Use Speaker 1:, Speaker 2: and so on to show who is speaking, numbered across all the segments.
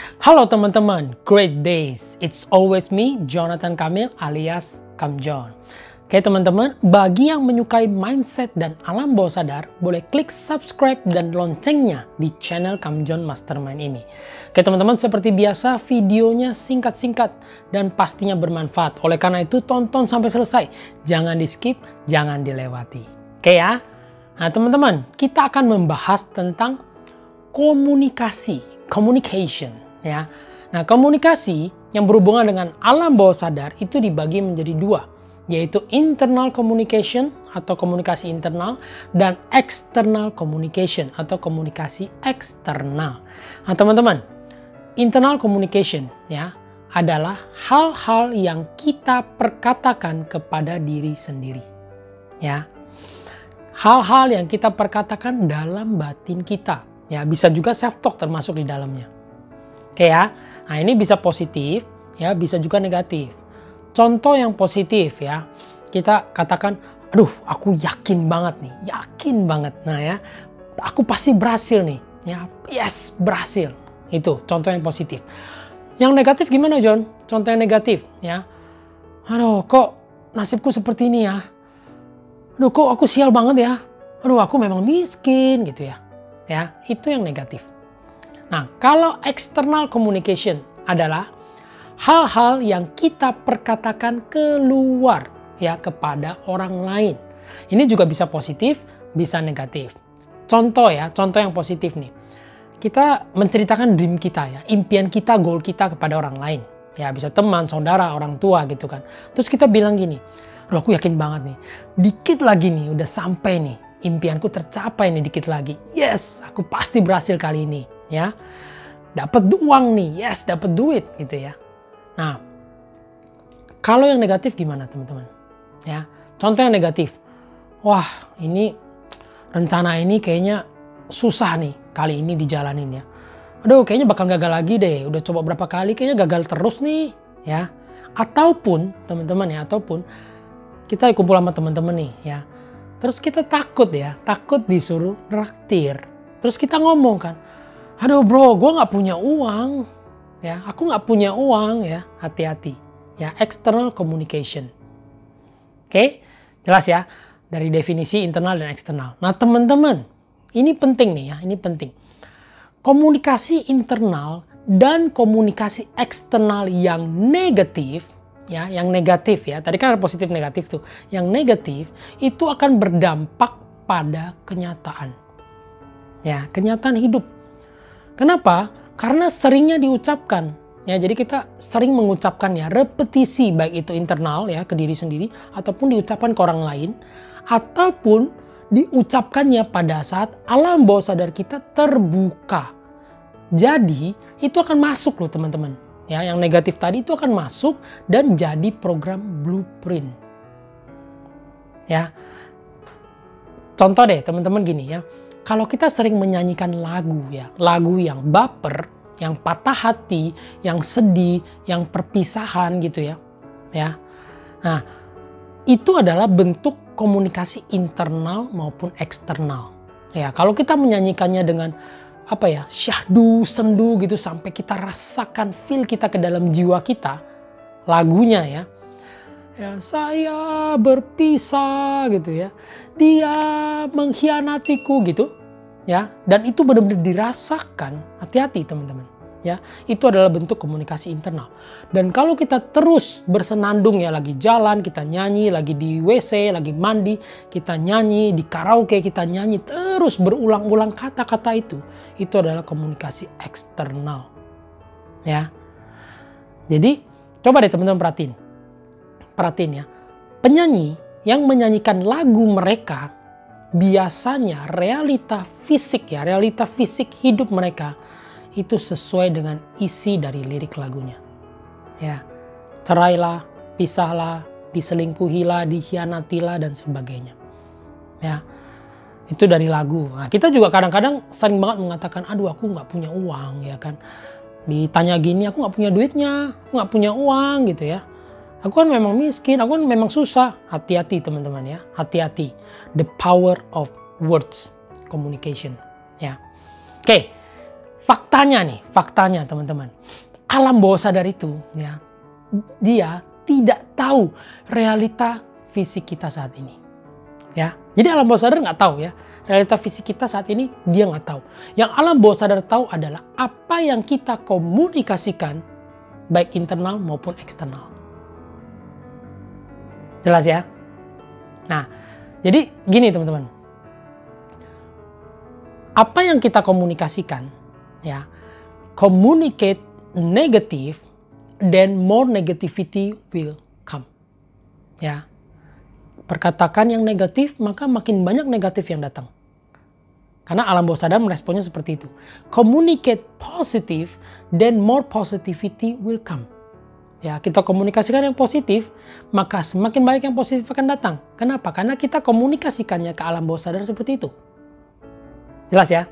Speaker 1: Halo teman-teman, great days. It's always me, Jonathan Kamil alias Kam John. Oke teman-teman, bagi yang menyukai mindset dan alam bawah sadar, boleh klik subscribe dan loncengnya di channel Kam John Mastermind ini. Oke teman-teman, seperti biasa videonya singkat-singkat dan pastinya bermanfaat. Oleh karena itu tonton sampai selesai. Jangan di skip, jangan dilewati. Oke ya? Nah teman-teman, kita akan membahas tentang communication ya. Nah, komunikasi yang berhubungan dengan alam bawah sadar itu dibagi menjadi dua, yaitu internal communication atau komunikasi internal dan external communication atau komunikasi eksternal. Nah, teman-teman, internal communication ya adalah hal-hal yang kita perkatakan kepada diri sendiri. Ya. Hal-hal yang kita perkatakan dalam batin kita. Ya, bisa juga self talk termasuk di dalamnya. Oke ya, nah ini bisa positif, ya bisa juga negatif. Contoh yang positif ya, kita katakan, aduh aku yakin banget nih, yakin banget. Nah ya, aku pasti berhasil nih, ya yes berhasil. Itu contoh yang positif. Yang negatif gimana John? Contoh yang negatif ya, aduh kok nasibku seperti ini ya. Aduh kok aku sial banget ya. Aduh aku memang miskin gitu ya. Ya, itu yang negatif. Nah, kalau external communication adalah hal-hal yang kita perkatakan keluar ya kepada orang lain. Ini juga bisa positif, bisa negatif. Contoh ya, contoh yang positif nih. Kita menceritakan dream kita ya, impian kita, goal kita kepada orang lain. Ya, bisa teman, saudara, orang tua gitu kan. Terus kita bilang gini, "Loh, aku yakin banget nih. Dikit lagi nih udah sampai nih. Impianku tercapai nih dikit lagi. Yes, aku pasti berhasil kali ini." Ya, dapat uang nih, yes, dapat duit gitu ya. Nah, kalau yang negatif gimana teman-teman? Ya, contoh yang negatif, wah ini rencana ini kayaknya susah nih kali ini dijalanin ya. Aduh, kayaknya bakal gagal lagi deh. Udah coba berapa kali, kayaknya gagal terus nih, ya. Ataupun teman-teman ya, ataupun kita kumpul sama teman-teman nih, ya. Terus kita takut ya, takut disuruh traktir. Terus kita ngomong kan, aduh bro, gue nggak punya uang, ya, aku nggak punya uang ya, hati-hati, ya, external communication. Oke, jelas ya, dari definisi internal dan eksternal. Nah teman-teman, ini penting nih ya, ini penting. Komunikasi internal dan komunikasi eksternal yang negatif, ya, yang negatif ya, tadi kan ada positif negatif tuh, yang negatif itu akan berdampak pada kenyataan, ya, kenyataan hidup. Kenapa? Karena seringnya diucapkan. Ya, jadi kita sering mengucapkannya, repetisi baik itu internal ya ke diri sendiri ataupun diucapkan ke orang lain ataupun diucapkannya pada saat alam bawah sadar kita terbuka. Jadi, itu akan masuk loh teman-teman. Ya, yang negatif tadi itu akan masuk dan jadi program blueprint. Ya. Contoh deh teman-teman gini ya. Kalau kita sering menyanyikan lagu ya, lagu yang baper, yang patah hati, yang sedih, yang perpisahan gitu ya. Ya. Nah, itu adalah bentuk komunikasi internal maupun eksternal. Ya, kalau kita menyanyikannya dengan apa ya, syahdu, sendu gitu sampai kita rasakan feel kita ke dalam jiwa kita, lagunya ya. Ya, saya berpisah gitu ya. Dia mengkhianatiku gitu. Ya, dan itu benar-benar dirasakan. Hati-hati teman-teman. Ya, itu adalah bentuk komunikasi internal. Dan kalau kita terus bersenandung ya, lagi jalan kita nyanyi, lagi di WC, lagi mandi kita nyanyi, di karaoke kita nyanyi, terus berulang-ulang kata-kata itu adalah komunikasi eksternal. Ya. Jadi coba deh teman-teman perhatiin ya, penyanyi yang menyanyikan lagu mereka biasanya realita fisik hidup mereka itu sesuai dengan isi dari lirik lagunya. Ya, cerailah, pisahlah, diselingkuhilah, dikhianatilah dan sebagainya. Ya, itu dari lagu. Nah, kita juga kadang-kadang sering banget mengatakan, aduh aku nggak punya uang ya kan. Ditanya gini, aku nggak punya duitnya, aku nggak punya uang gitu ya. Aku kan memang miskin, aku kan memang susah. Hati-hati teman-teman ya, hati-hati. The power of words communication. Ya, oke. faktanya teman-teman. Alam bawah sadar itu ya, dia tidak tahu realita fisik kita saat ini. Ya, jadi alam bawah sadar nggak tahu ya, realita fisik kita saat ini dia nggak tahu. Yang alam bawah sadar tahu adalah apa yang kita komunikasikan, baik internal maupun eksternal. Jelas ya? Nah, jadi gini teman-teman. Apa yang kita komunikasikan, ya, communicate negative, then more negativity will come. Ya, perkatakan yang negatif, maka makin banyak negatif yang datang. Karena alam bawah sadar meresponnya seperti itu. Communicate positive, then more positivity will come. Ya, kita komunikasikan yang positif, maka semakin banyak yang positif akan datang. Kenapa? Karena kita komunikasikannya ke alam bawah sadar seperti itu. Jelas ya?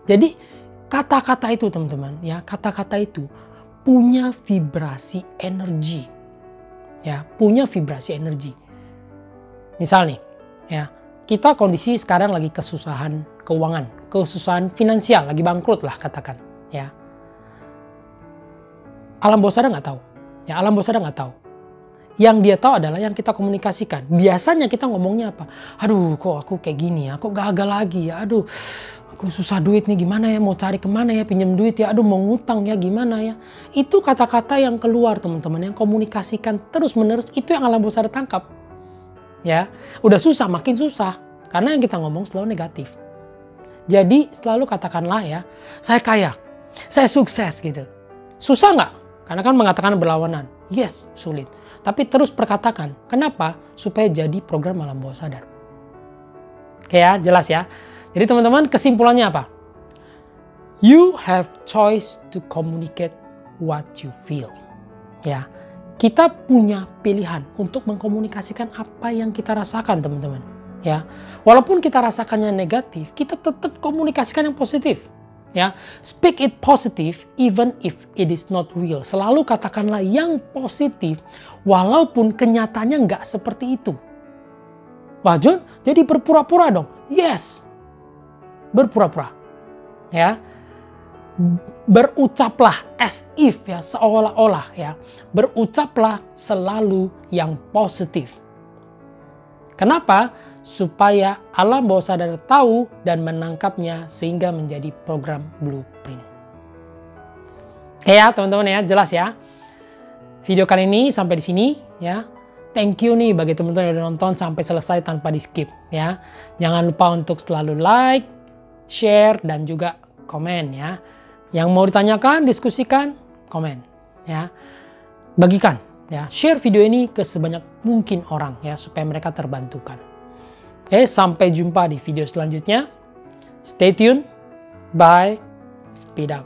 Speaker 1: Jadi kata-kata itu teman-teman, ya, kata-kata itu punya vibrasi energi. Ya, punya vibrasi energi. Misal nih, ya, kita kondisi sekarang lagi kesusahan keuangan, kesusahan finansial, lagi bangkrut lah katakan, ya. Alam bawah sadar nggak tahu. Ya, alam bawah sadar nggak tahu. Yang dia tahu adalah yang kita komunikasikan. Biasanya kita ngomongnya apa? Aduh, kok aku kayak gini ya? Kok gagal lagi ya? Aduh, aku susah duit nih, gimana ya? Mau cari kemana ya? Pinjam duit ya? Aduh, mau ngutang ya? Gimana ya? Itu kata-kata yang keluar teman-teman. Yang komunikasikan terus-menerus. Itu yang alam bawah sadar tangkap. Ya, udah susah, makin susah. Karena yang kita ngomong selalu negatif. Jadi selalu katakanlah ya, saya kaya, saya sukses gitu. Susah nggak? Karena kan mengatakan berlawanan. Yes, sulit. Tapi terus perkatakan. Kenapa? Supaya jadi program alam bawah sadar. Oke ya, jelas ya. Jadi teman-teman, kesimpulannya apa? You have choice to communicate what you feel. Ya, kita punya pilihan untuk mengkomunikasikan apa yang kita rasakan, teman-teman. Ya, walaupun kita rasakannya negatif, kita tetap komunikasikan yang positif. Ya, speak it positive even if it is not real. Selalu katakanlah yang positif walaupun kenyataannya nggak seperti itu. Wah John, jadi berpura-pura dong? Yes, berpura-pura. Ya, berucaplah as if ya, seolah-olah ya, berucaplah selalu yang positif. Kenapa? Supaya alam bawah sadar tahu dan menangkapnya sehingga menjadi program blueprint. Ya teman-teman ya, jelas ya. Video kali ini sampai di sini ya. Thank you nih bagi teman-teman yang udah nonton sampai selesai tanpa di skip ya. Jangan lupa untuk selalu like, share dan juga komen ya. Yang mau ditanyakan, diskusikan, komen ya. Bagikan ya, share video ini ke sebanyak mungkin orang ya supaya mereka terbantukan. Oke, sampai jumpa di video selanjutnya. Stay tune. Bye. Speed up.